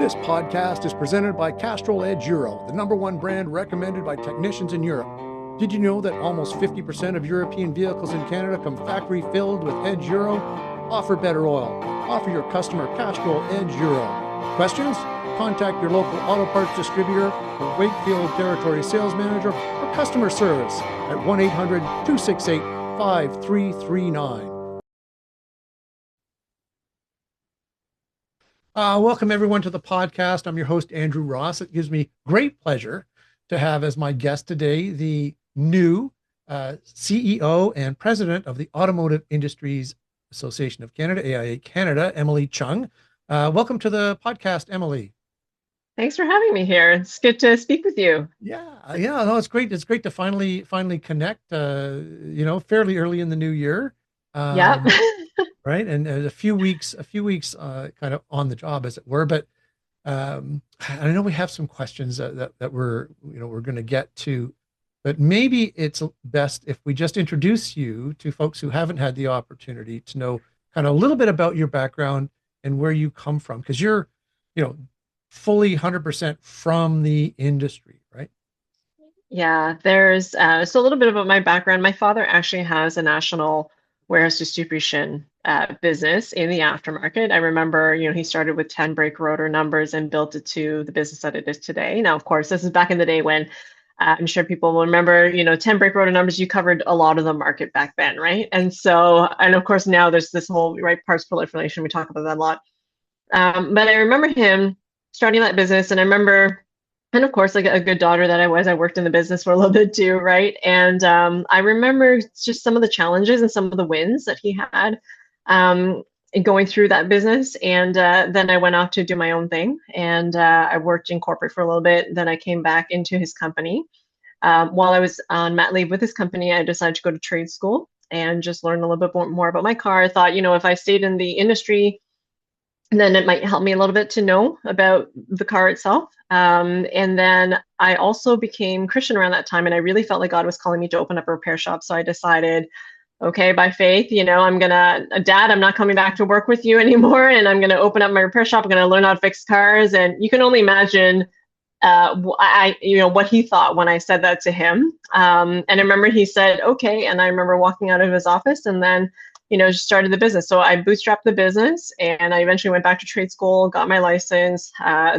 This podcast is presented by Castrol Edge Euro, the #1 brand recommended by technicians in Europe. Did you know that almost 50% of European vehicles in Canada come factory filled with Edge Euro? Offer better oil. Offer your customer Castrol Edge Euro. Questions? Contact your local auto parts distributor or Wakefield Territory Sales Manager or customer service at 1-800-268-5339. Welcome, everyone, to the podcast. I'm your host, Andrew Ross. It gives me great pleasure to have as my guest today the new CEO and president of the Automotive Industries Association of Canada, AIA Canada, Emily Chung. Welcome to the podcast, Emily. Thanks for having me here. It's good to speak with you. Yeah, no, it's great. It's great to finally connect. Fairly early in the new year. Yep. Right, and a few weeks, kind of on the job, as it were. But I know we have some questions that we're going to get to, but maybe it's best if we just introduce you to folks who haven't had the opportunity to know kind of a little bit about your background and where you come from, because you're, fully 100% from the industry, right? Yeah, there's so a little bit about my background. My father actually has a national warehouse distribution business in the aftermarket. I remember, he started with 10 brake rotor numbers and built it to the business that it is today. Now, of course, this is back in the day when I'm sure people will remember, 10 brake rotor numbers, you covered a lot of the market back then, right? And of course, now there's this whole parts proliferation. We talk about that a lot. But I remember him starting that business, and I remember, and of course, like a good daughter that I was, I worked in the business for a little bit too, right? And I remember just some of the challenges and some of the wins that he had in going through that business. And then I went off to do my own thing, and I worked in corporate for a little bit. Then I came back into his company. While I was on mat leave with his company, I decided to go to trade school and just learn a little bit more about my car. I thought, if I stayed in the industry, then it might help me a little bit to know about the car itself. And then I also became Christian around that time, and I really felt like God was calling me to open up a repair shop. So I decided, okay, by faith, Dad, I'm not coming back to work with you anymore, and I'm gonna open up my repair shop. I'm gonna learn how to fix cars, and you can only imagine what he thought when I said that to him. And I remember he said, okay, and I remember walking out of his office, and then just started the business. So I bootstrapped the business, and I eventually went back to trade school, got my license,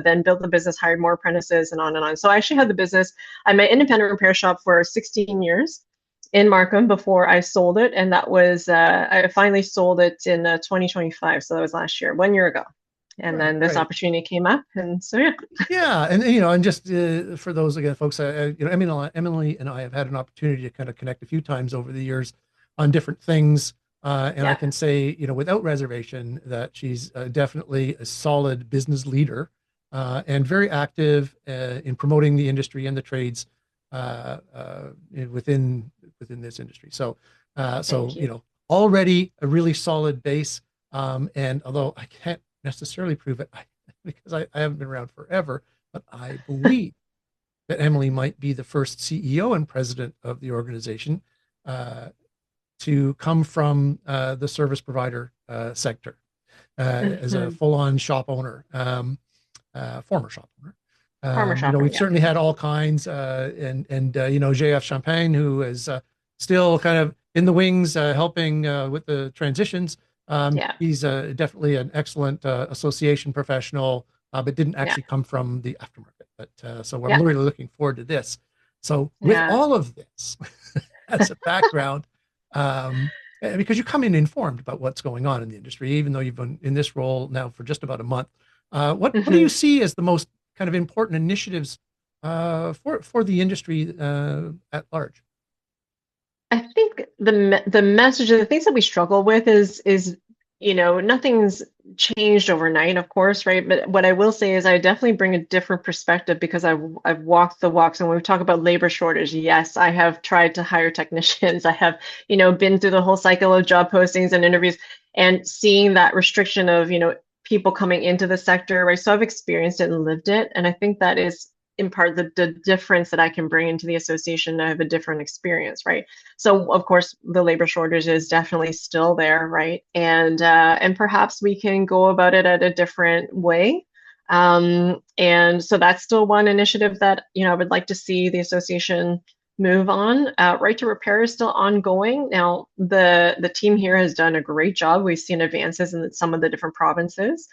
then built the business, hired more apprentices, and on and on. So I actually had the business. I had my independent repair shop for 16 years in Markham before I sold it. And that was, I finally sold it in 2025. So that was last year, 1 year ago. And then this Right. opportunity came up. And so, yeah. Yeah, and just for those again, folks, Emily and I have had an opportunity to kind of connect a few times over the years on different things, and I Yeah. can say, without reservation, that she's definitely a solid business leader, and very active in promoting the industry and the trades within this industry. So Thank you. already a really solid base. And although I can't necessarily prove it, because I haven't been around forever, but I believe that Emily might be the first CEO and president of the organization to come from the service provider sector as a Mhm. full-on shop owner, former shop owner. Farmer shopper. We've Yeah. certainly had all kinds, and JF Champagne, who is still kind of in the wings, helping with the transitions. Yeah. He's definitely an excellent association professional, but didn't Yeah. actually come from the aftermarket. So I'm Yeah. really looking forward to this. So with Yeah. all of this as a background, because you come in informed about what's going on in the industry, even though you've been in this role now for just about a month, what do you Mhm. see as the most kind of important initiatives for the industry at large? I think the message of the things that we struggle with is nothing's changed overnight, of course, right? But what I will say is I definitely bring a different perspective because I've walked the walks. And when we talk about labor shortage, yes, I have tried to hire technicians. I have been through the whole cycle of job postings and interviews, and seeing that restriction of people coming into the sector, right? So I've experienced it and lived it, and I think that is in part the difference that I can bring into the association. I have a different experience, right? So of course the labor shortage is definitely still there, right? And perhaps we can go about it at a different way. And so that's still one initiative that, I would like to see the association move on. Right to repair is still ongoing. Now, the team here has done a great job. We've seen advances in some of the different provinces.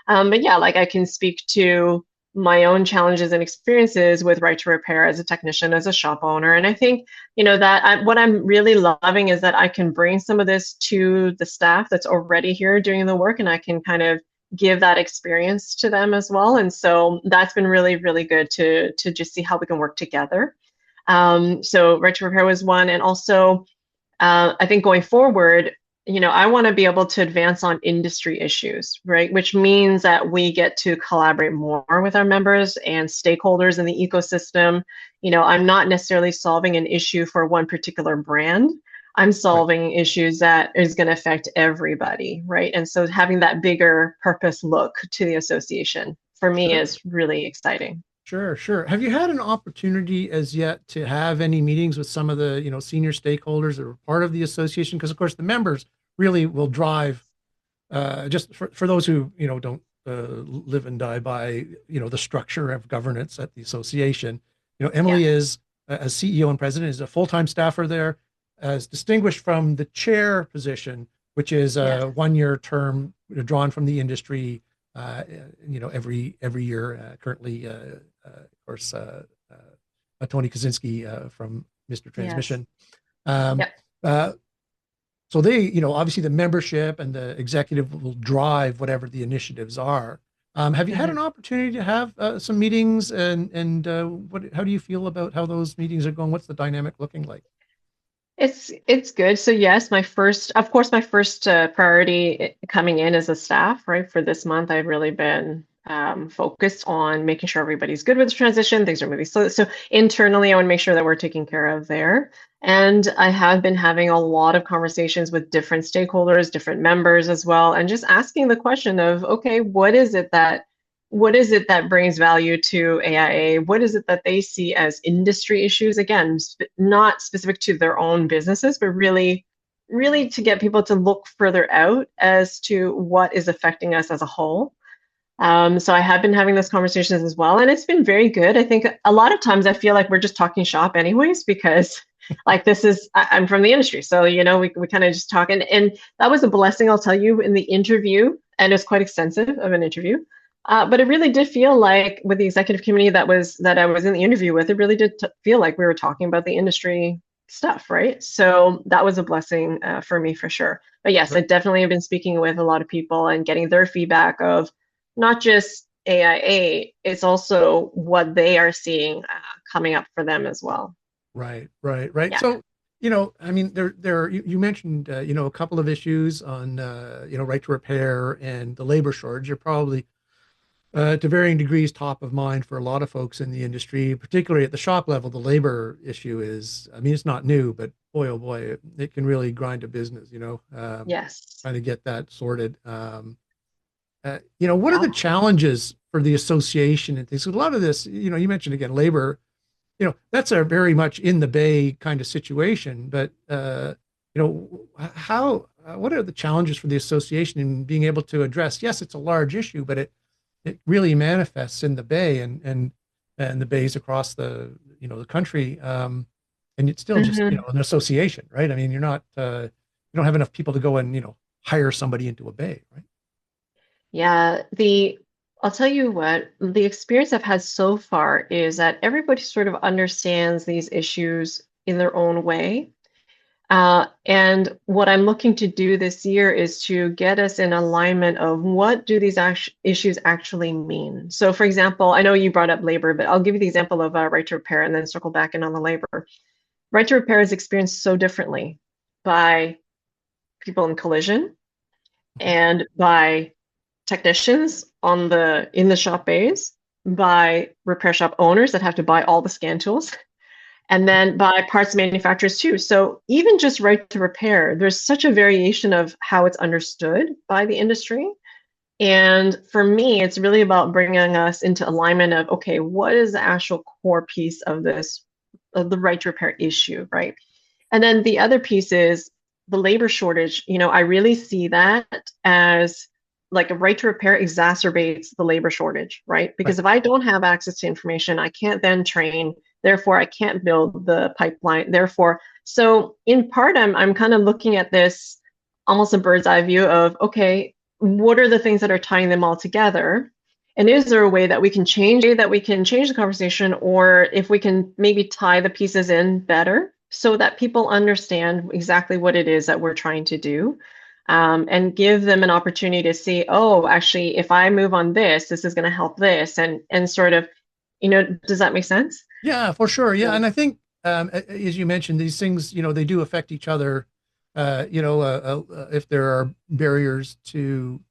But yeah, like I can speak to my own challenges and experiences with right to repair as a technician, as a shop owner. And I think, what I'm really loving is that I can bring some of this to the staff that's already here doing the work, and I can kind of give that experience to them as well. And so that's been really, really good to just see how we can work together. So right to repair was one, and also I think going forward, I want to be able to advance on industry issues, right? Which means that we get to collaborate more with our members and stakeholders in the ecosystem. I'm not necessarily solving an issue for one particular brand. I'm Right. solving issues that is going to affect everybody, right? And so having that bigger purpose look to the association for me Sure. is really exciting. Sure, sure. Have you had an opportunity as yet to have any meetings with some of the, senior stakeholders that are part of the association? Because of course the members really will drive, just for those who, don't live and die by, the structure of governance at the association. Yeah. Emily is, as CEO and president, is a full-time staffer there, as distinguished from the chair position, which is Yes. a one-year term drawn from the industry, every year. Currently, of course, Tony Kaczynski from Mr. Yes. Transmission. Um, Yep. uh, so they, obviously the membership and the executive will drive whatever the initiatives are. Have you had Mhm. an opportunity to have some meetings, and how do you feel about how those meetings are going? What's the dynamic looking like? It's good. So yes, of course, my first priority coming in as a staff, right? For this month, I've really been focused on making sure everybody's good with the transition. Things are moving slow. So internally, I want to make sure that we're taken care of there. And I have been having a lot of conversations with different stakeholders, different members as well, and just asking the question of, okay, what is it that brings value to AIA? What is it that they see as industry issues? Again, not specific to their own businesses, but really, really to get people to look further out as to what is affecting us as a whole. So I have been having those conversations as well, and it's been very good. I think a lot of times I feel like we're just talking shop anyways, because like I'm from the industry. So, we kind of just talk, and that was a blessing, I'll tell you, in the interview, and it's quite extensive of an interview. But it really did feel like with the executive committee that I was in the interview with, it really did feel like we were talking about the industry stuff, right? So that was a blessing for me for sure. But yes, I definitely have been speaking with a lot of people and getting their feedback of not just AIA, it's also what they are seeing coming up for them as well. Right, right, right. Yeah. So, I mean, you mentioned, a couple of issues on, right to repair and the labor shortage. You're probably, to varying degrees, top of mind for a lot of folks in the industry, particularly at the shop level. The labor issue is, I mean, it's not new, but boy, oh boy, it can really grind a business, Yes. trying to get that sorted. What are Yeah. the challenges for the association and things? So a lot of this, you mentioned again, labor, that's a very much in the bay kind of situation. But what are the challenges for the association in being able to address? Yes, it's a large issue, but it really manifests in the bay and the bays across the country. And it's still just Hmm. an association, right? I mean, you don't have enough people to go and hire somebody into a bay, right? Yeah. I'll tell you what, the experience I've had so far is that everybody sort of understands these issues in their own way. And what I'm looking to do this year is to get us in alignment of what do these issues actually mean. So, for example, I know you brought up labor, but I'll give you the example of right to repair and then circle back in on the labor. Right to repair is experienced so differently by people in collision and by technicians in the shop bays, by repair shop owners that have to buy all the scan tools, and then by parts manufacturers too. So even just right to repair, there's such a variation of how it's understood by the industry. And for me, it's really about bringing us into alignment of, okay, what is the actual core piece of of the right to repair issue, right? And then the other piece is the labor shortage. I really see that as like a right to repair exacerbates the labor shortage, right? Right. Because if I don't have access to information, I can't then train. Therefore, I can't build the pipeline. Therefore, so in part, I'm kind of looking at this almost a bird's eye view of, okay, what are the things that are tying them all together? And is there a way that we can change the conversation, or if we can maybe tie the pieces in better so that people understand exactly what it is that we're trying to do, and give them an opportunity to see, oh, actually, if I move on this, this is going to help this, and sort of, does that make sense? Yeah, for sure. Yeah, So, and I think as you mentioned, these things, they do affect each other. If there are barriers to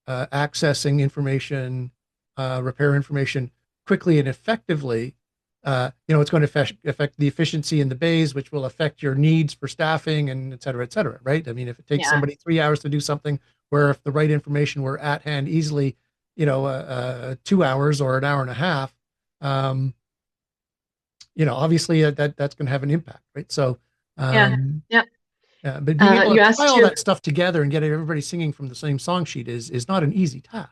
accessing information, repair information quickly and effectively, it's going to affect the efficiency in the bays, which will affect your needs for staffing and et cetera, right? I mean, if it takes yeah, somebody 3 hours to do something, where if the right information were at hand easily, 2 hours or an hour and a half, um, obviously that's going to have an impact, right? So, yeah, um, yeah. yeah, but being able to You tie asked all too. that stuff together and get everybody singing from the same song sheet is not an easy task.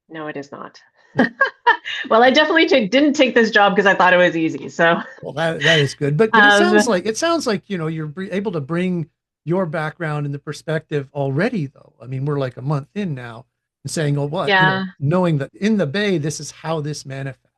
No, it is not. Well, I definitely didn't take this job because I thought it was easy. So, Well, that is good, but um, it sounds like you're able to bring your background and the perspective already, though. I mean, we're like a month in now, and saying, "Oh, what?" yeah. Knowing that in the Bay, this is how this manifests.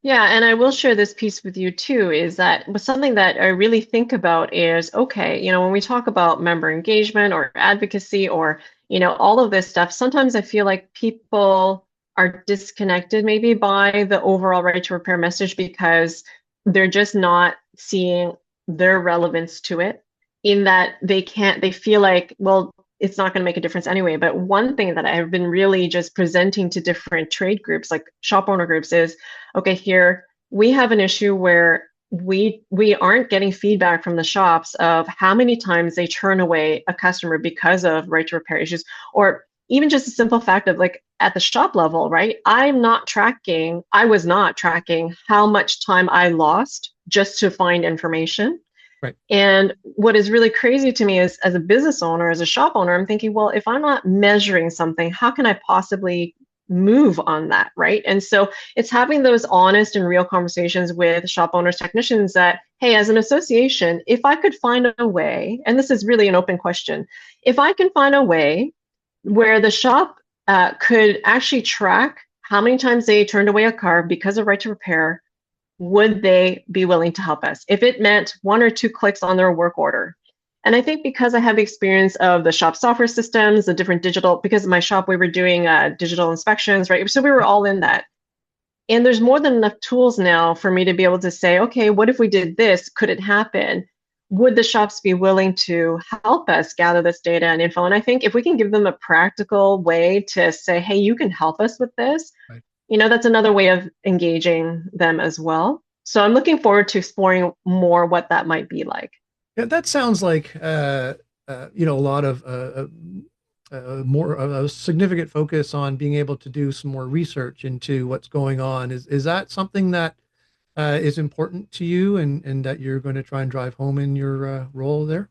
Yeah, and I will share this piece with you too, is that something that I really think about is, okay, when we talk about member engagement or advocacy or, all of this stuff, sometimes I feel like people are disconnected maybe by the overall right to repair message because they're just not seeing their relevance to it, in that they feel like, well, it's not going to make a difference anyway. But one thing that I've been really just presenting to different trade groups, like shop owner groups, is, okay, here we have an issue where we aren't getting feedback from the shops of how many times they turn away a customer because of right to repair issues, or even just a simple fact of, like, at the shop level, right? I was not tracking how much time I lost just to find information. Right. And what is really crazy to me is, as a business owner, as a shop owner, I'm thinking, well, if I'm not measuring something, how can I possibly move on that, right? And so it's having those honest and real conversations with shop owners, technicians, that, hey, as an association, if I could find a way, and this is really an open question, if I can find a way where the shop could actually track how many times they turned away a car because of right to repair, would they be willing to help us if it meant one or two clicks on their work order? And I think because I have experience of the shop software systems, the different digital, because of my shop, we were doing digital inspections, right? So we were all in that. And there's more than enough tools now for me to be able to say, okay, what if we did this? Could it happen? Would the shops be willing to help us gather this data and info? And I think if we can give them a practical way to say, hey, you can help us with this, Right. that's another way of engaging them as well. So I'm looking forward to exploring more what that might be like. Yeah, that sounds like a lot of more of a significant focus on being able to do some more research into what's going on. Is that something that is important to you, and that you're going to try and drive home in your role there?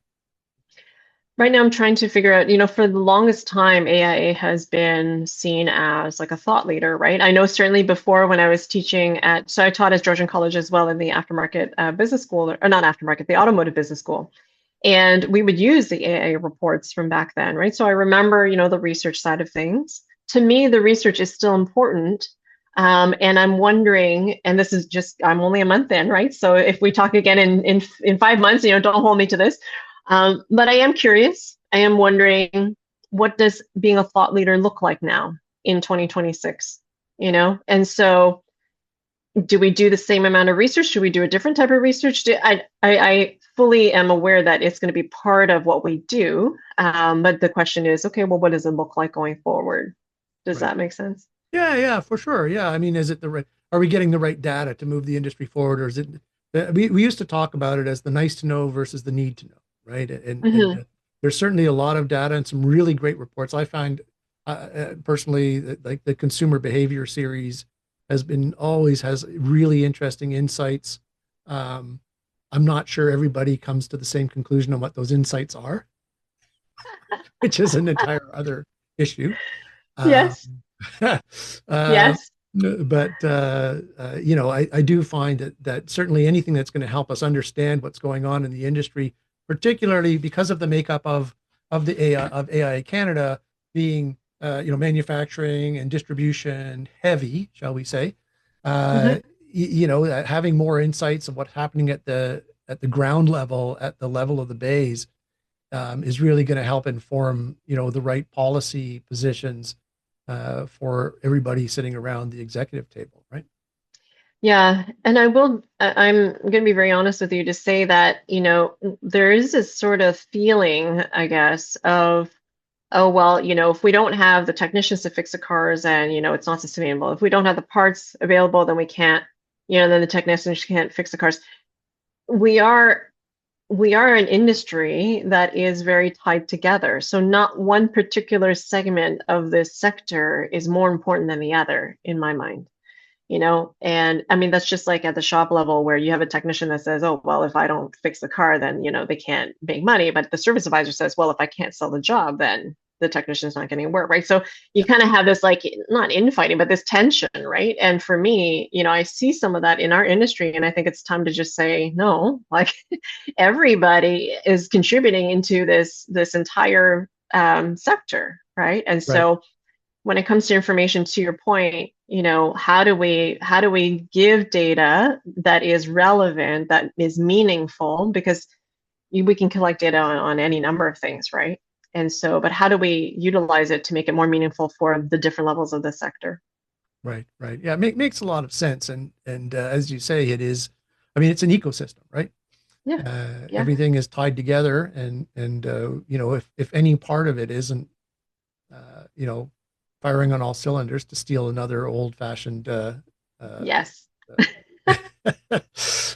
Right now, I'm trying to figure out, for the longest time, AIA has been seen as like a thought leader, right? I know certainly before, when I was teaching so I taught at Georgian College as well in the aftermarket business school, or not aftermarket, the automotive business school. And we would use the AIA reports from back then, right? So I remember, the research side of things. To me, the research is still important. And I'm wondering, and this is just, I'm only a month in, right? So if we talk again in 5 months, don't hold me to this. But I am curious. I am wondering, what does being a thought leader look like now in 2026? And so, do we do the same amount of research? Should we do a different type of research? I fully am aware that it's going to be part of what we do. But the question is, okay, well, what does it look like going forward? Does Right. that make sense? Yeah, yeah, for sure. Yeah, I mean, is it the right? Are we getting the right data to move the industry forward, or is it? We used to talk about it as the nice to know versus the need to know, right? And Hmm. there's certainly a lot of data and some really great reports. I find personally that, like, the consumer behavior series always has really interesting insights. Um, I'm not sure everybody comes to the same conclusion on what those insights are, which is an entire other issue. Um, Yes. uh, Yes. but I do find that certainly anything that's going to help us understand what's going on in the industry, particularly because of the makeup of the AI of AIA Canada being manufacturing and distribution heavy, shall we say, uh, Hmm. having more insights of what's happening at the ground level, at the level of the bays, is really going to help inform, the right policy positions for everybody sitting around the executive table, right? Yeah, and I'm going to be very honest with you to say that, there is this sort of feeling, I guess, of, oh, well, if we don't have the technicians to fix the cars, and, it's not sustainable. If we don't have the parts available, then we can't, then the technicians can't fix the cars. We are we are an industry that is very tied together. So not one particular segment of this sector is more important than the other, in my mind. And I mean, that's just like at the shop level where you have a technician that says, oh, well, if I don't fix the car, then, they can't make money. But the service advisor says, well, if I can't sell the job, then the technician's not getting work, right? So you Yeah, kind of have this, like, not infighting, but this tension, right? And for me, I see some of that in our industry, and I think it's time to just say, no, like, everybody is contributing into this entire sector, right? And right, so when it comes to information, to your point, how do we give data that is relevant, that is meaningful? Because we can collect data on any number of things, right? And so, but how do we utilize it to make it more meaningful for the different levels of the sector? right, right. Yeah, makes a lot of sense. And as you say, it is. I mean, it's an ecosystem, right? Yeah, yeah, Everything is tied together, and if any part of it isn't, uh, you know, firing on all cylinders, to steal another old-fashioned uh, yes,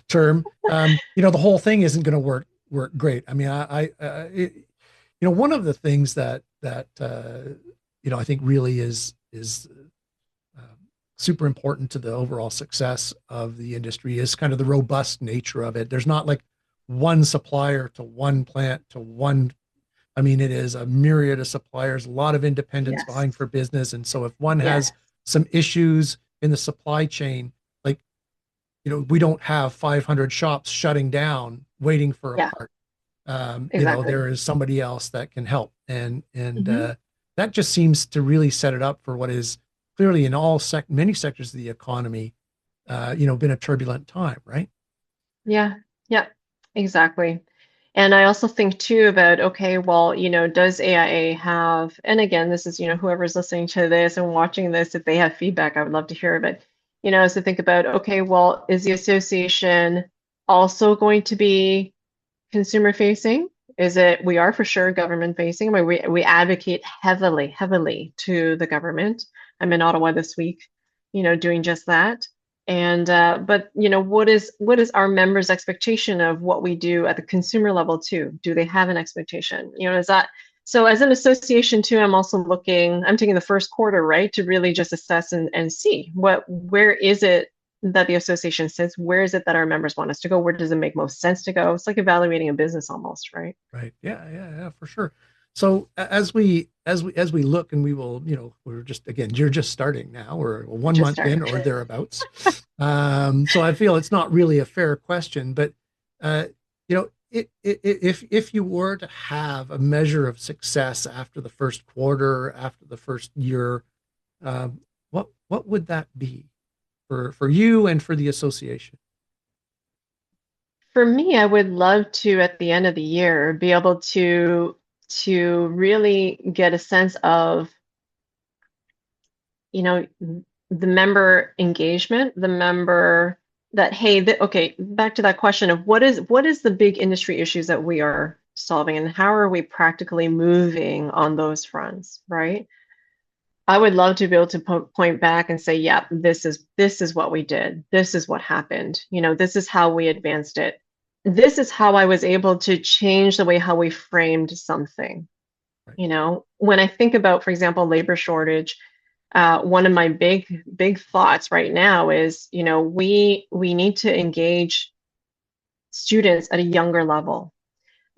term, the whole thing isn't going to work great. I mean, one of the things that I think really is um, super important to the overall success of the industry is kind of the robust nature of it. There's not like one supplier to one plant to one. I mean, it is a myriad of suppliers, a lot of independents yes, vying for business. And so if one yes, has some issues in the supply chain, like, we don't have 500 shops shutting down waiting for a yeah, part. exactly. There is somebody else that can help. And Hmm. that just seems to really set it up for what is clearly in many sectors of the economy, been a turbulent time, right? Yeah, yeah, exactly. And I also think too about, okay, well, does AIA have, and again, this is, whoever's listening to this and watching this, if they have feedback, I would love to hear it. As to think about, okay, well, is the association also going to be consumer facing? We are for sure government facing. We advocate heavily, heavily to the government. I'm in Ottawa this week, doing just that. And but what is our members' expectation of what we do at the consumer level too? Do they have an expectation? Is that so? As an association too, I'm taking the first quarter, right, to really just assess and see where is it that the association sits, where is it that our members want us to go, where does it make most sense to go? It's like evaluating a business almost, right? Right. Yeah, yeah, yeah, for sure. So as we look, and we will, we're just, again, you're just starting now, or We're one just month in starting. or thereabouts. So I feel it's not really a fair question, but if you were to have a measure of success after the first quarter, after the first year, what would that be for you and for the association? For me, I would love to, at the end of the year, be able to really get a sense of, you know, the member engagement, the member that, hey, okay, back to that question of what is the big industry issues that we are solving, and how are we practically moving on those fronts, right? I would love to be able to point back and say, yeah, this is what we did. This is what happened. This is how we advanced it. This is how I was able to change the way how we framed something. Right. When I think about, for example, labor shortage, one of my big thoughts right now is, we need to engage students at a younger level.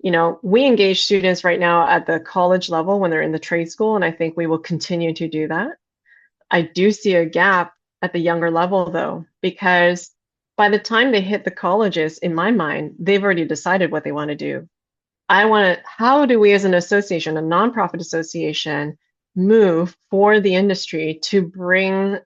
We engage students right now at the college level when they're in the trade school, and I think we will continue to do that. I do see a gap at the younger level though, because by the time they hit the colleges, in my mind, they've already decided what they want to do. How do we as an association, a nonprofit association, move for the industry to bring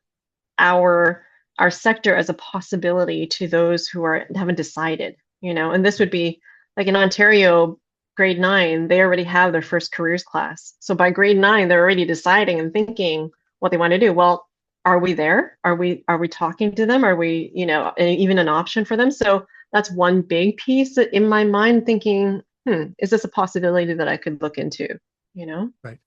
our our sector as a possibility to those who haven't decided, and this would be like in Ontario, grade 9, they already have their first careers class. So by grade 9, they're already deciding and thinking what they want to do. Well, are we there? Are we talking to them? Are we, even an option for them? So that's one big piece that in my mind thinking, is this a possibility that I could look into? You know? Right.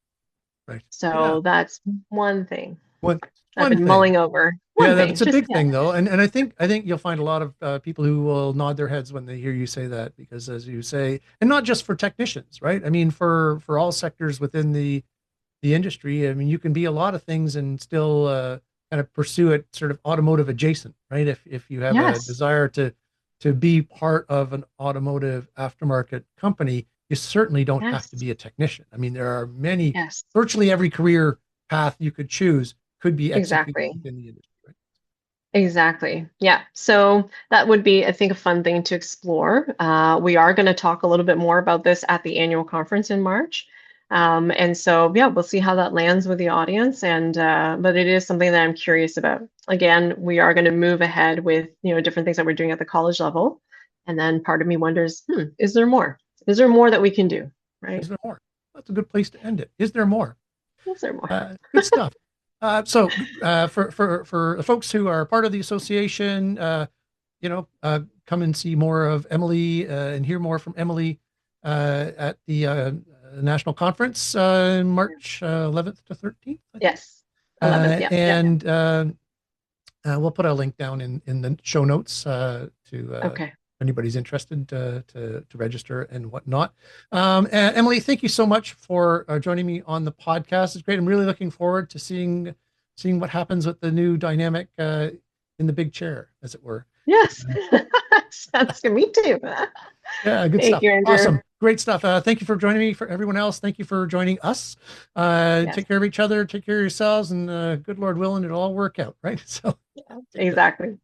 Right. Yeah. So that's one thing One I've one been thing. mulling over. Yeah, One thing, that's a just big yeah. thing though, and I think you'll find a lot of people who will nod their heads when they hear you say that, because as you say, and not just for technicians, right? I mean, for all sectors within the industry. I mean, you can be a lot of things and still kind of pursue it sort of automotive adjacent, right? If you have a Yes, desire to be part of an automotive aftermarket company, you certainly don't have to yes, be a technician. I mean, there are many, yes, virtually every career path you could choose could be executed exactly. within the industry, right? Exactly. Yeah. So that would be, I think, a fun thing to explore. We are going to talk a little bit more about this at the annual conference in March. And so, yeah, we'll see how that lands with the audience. But it is something that I'm curious about. Again, we are going to move ahead with, different things that we're doing at the college level. And then part of me wonders, is there more? Is there more that we can do? Right? Is there more? That's a good place to end it. Is there more? Is there more? Good stuff. For the folks who are part of the association, come and see more of Emily and hear more from Emily at the national conference in March 11th to 13th, I think. Yes. 11th. Yeah. Yeah. And we'll put a link down in the show notes to Okay. if anybody's interested to register and whatnot. And Emily, thank you so much for joining me on the podcast. It's great. I'm really looking forward to seeing what happens with the new dynamic in the big chair, as it were. Yes. Sounds good. Me too. Yeah, good Thank stuff. you, Andrew. Awesome. Great stuff. Thank you for joining me. For everyone else, thank you for joining us. Yes. Take care of each other, take care of yourselves, and good Lord willing, it'll all work out, right? So Yeah, take care. exactly.